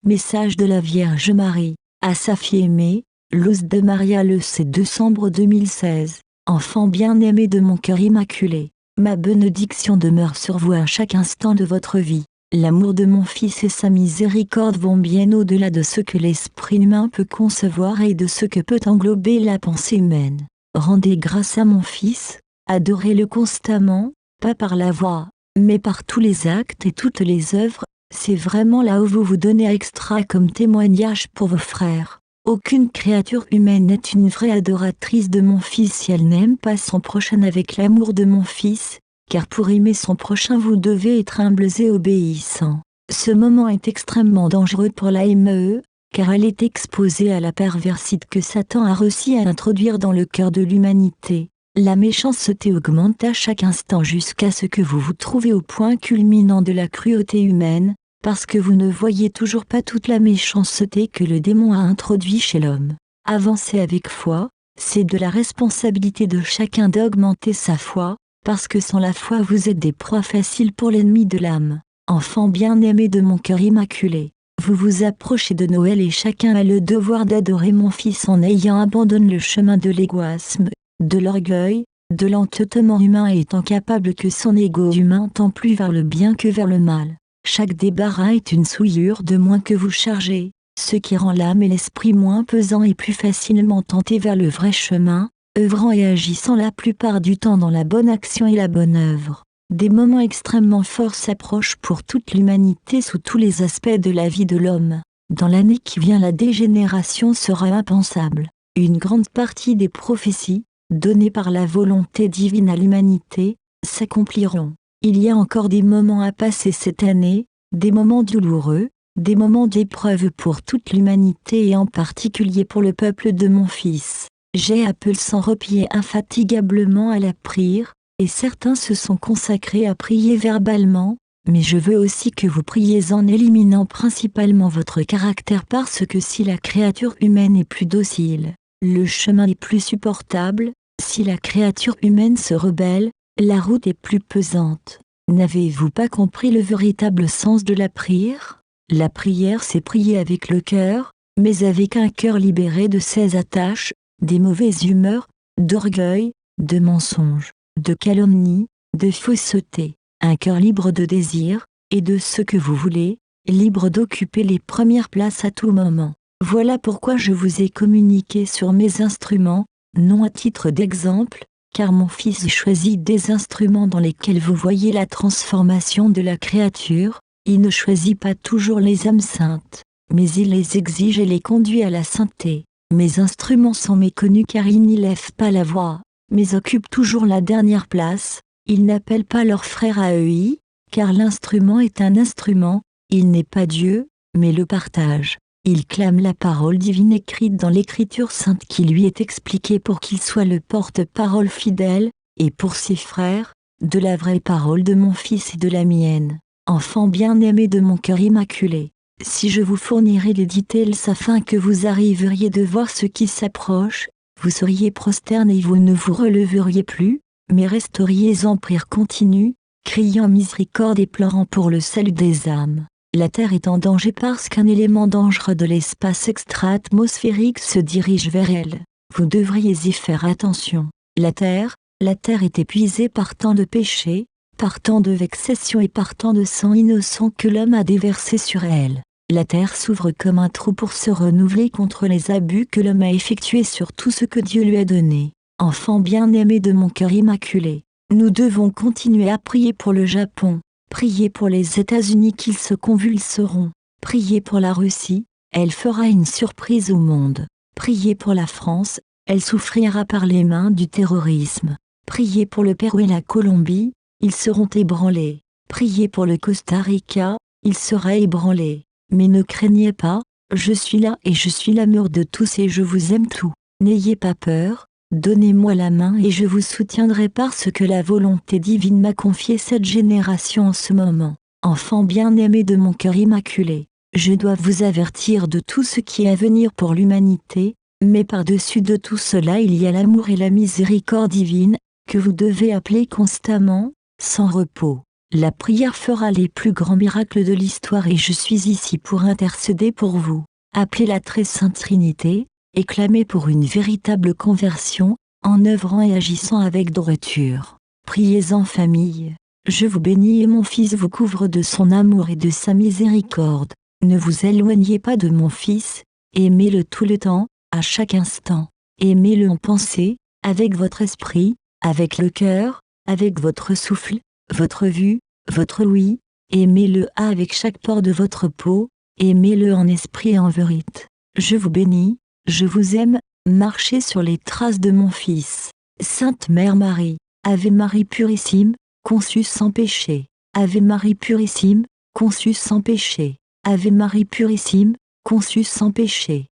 Message de la Vierge Marie, à sa fille aimée, Luz de Maria le 7 décembre 2016. Enfant bien-aimé de mon cœur immaculé, ma bénédiction demeure sur vous à chaque instant de votre vie. L'amour de mon Fils et sa miséricorde vont bien au-delà de ce que l'esprit humain peut concevoir et de ce que peut englober la pensée humaine. Rendez grâce à mon Fils, adorez-le constamment, pas par la voix, mais par tous les actes et toutes les œuvres. C'est vraiment là où vous vous donnez extra comme témoignage pour vos frères. Aucune créature humaine n'est une vraie adoratrice de mon Fils si elle n'aime pas son prochain avec l'amour de mon Fils, car pour aimer son prochain vous devez être humbles et obéissants. Ce moment est extrêmement dangereux pour la ME, car elle est exposée à la perversité que Satan a réussi à introduire dans le cœur de l'humanité. La méchanceté augmente à chaque instant jusqu'à ce que vous vous trouvez au point culminant de la cruauté humaine, parce que vous ne voyez toujours pas toute la méchanceté que le démon a introduit chez l'homme. Avancez avec foi, c'est de la responsabilité de chacun d'augmenter sa foi, parce que sans la foi vous êtes des proies faciles pour l'ennemi de l'âme. Enfant bien-aimé de mon cœur immaculé, vous vous approchez de Noël et chacun a le devoir d'adorer mon Fils en ayant abandonné le chemin de l'égoïsme, de l'orgueil, de l'entêtement humain et étant capable que son ego humain tend plus vers le bien que vers le mal. Chaque débarras est une souillure de moins que vous chargez, ce qui rend l'âme et l'esprit moins pesants et plus facilement tentés vers le vrai chemin, œuvrant et agissant la plupart du temps dans la bonne action et la bonne œuvre. Des moments extrêmement forts s'approchent pour toute l'humanité sous tous les aspects de la vie de l'homme. Dans l'année qui vient la dégénération sera impensable. Une grande partie des prophéties, données par la volonté divine à l'humanité, s'accompliront. Il y a encore des moments à passer cette année, des moments douloureux, des moments d'épreuve pour toute l'humanité et en particulier pour le peuple de mon Fils. J'ai appelé sans repied infatigablement à la prière, et certains se sont consacrés à prier verbalement, mais je veux aussi que vous priez en éliminant principalement votre caractère parce que si la créature humaine est plus docile, le chemin est plus supportable, si la créature humaine se rebelle, la route est plus pesante. N'avez-vous pas compris le véritable sens de la prière? La prière c'est prier avec le cœur, mais avec un cœur libéré de ses attaches, des mauvaises humeurs, d'orgueil, de mensonges, de calomnie, de fausseté. Un cœur libre de désir, et de ce que vous voulez, libre d'occuper les premières places à tout moment. Voilà pourquoi je vous ai communiqué sur mes instruments, non à titre d'exemple, car mon Fils choisit des instruments dans lesquels vous voyez la transformation de la créature. Il ne choisit pas toujours les âmes saintes, mais il les exige et les conduit à la sainteté. Mes instruments sont méconnus car ils n'y lèvent pas la voix, mais occupent toujours la dernière place. Ils n'appellent pas leur frère à eux, car l'instrument est un instrument, il n'est pas Dieu, mais le partage. Il clame la parole divine écrite dans l'Écriture sainte qui lui est expliquée pour qu'il soit le porte-parole fidèle, et pour ses frères, de la vraie parole de mon Fils et de la mienne. Enfant bien-aimé de mon cœur immaculé, si je vous fournirais les details afin que vous arriveriez de voir ce qui s'approche, vous seriez prosterné et vous ne vous releveriez plus, mais resteriez en prière continue, criant miséricorde et pleurant pour le salut des âmes. La Terre est en danger parce qu'un élément dangereux de l'espace extra-atmosphérique se dirige vers elle. Vous devriez y faire attention. La Terre est épuisée par tant de péchés, par tant de vexations et par tant de sang innocent que l'homme a déversé sur elle. La Terre s'ouvre comme un trou pour se renouveler contre les abus que l'homme a effectués sur tout ce que Dieu lui a donné. Enfant bien-aimé de mon cœur immaculé, nous devons continuer à prier pour le Japon, prier pour les États-Unis qu'ils se convulseront, prier pour la Russie, elle fera une surprise au monde, prier pour la France, elle souffrira par les mains du terrorisme, prier pour le Pérou et la Colombie, ils seront ébranlés, prier pour le Costa Rica, il sera ébranlé, mais ne craignez pas, je suis là et je suis l'amour de tous et je vous aime tout, n'ayez pas peur. Donnez-moi la main et je vous soutiendrai parce que la volonté divine m'a confié cette génération en ce moment. Enfant bien-aimé de mon cœur immaculé, je dois vous avertir de tout ce qui est à venir pour l'humanité, mais par-dessus de tout cela il y a l'amour et la miséricorde divine, que vous devez appeler constamment, sans repos. La prière fera les plus grands miracles de l'histoire et je suis ici pour intercéder pour vous. Appelez la très sainte Trinité, et clamez pour une véritable conversion, en œuvrant et agissant avec droiture. Priez en famille. Je vous bénis et mon Fils vous couvre de son amour et de sa miséricorde. Ne vous éloignez pas de mon Fils, aimez-le tout le temps, à chaque instant. Aimez-le en pensée, avec votre esprit, avec le cœur, avec votre souffle, votre vue, votre ouïe. Aimez-le avec chaque pore de votre peau, aimez-le en esprit et en vérité. Je vous bénis, je vous aime, marchez sur les traces de mon Fils. Sainte Mère Marie, Ave Marie purissime, conçue sans péché. Ave Marie purissime, conçue sans péché. Ave Marie purissime, conçue sans péché.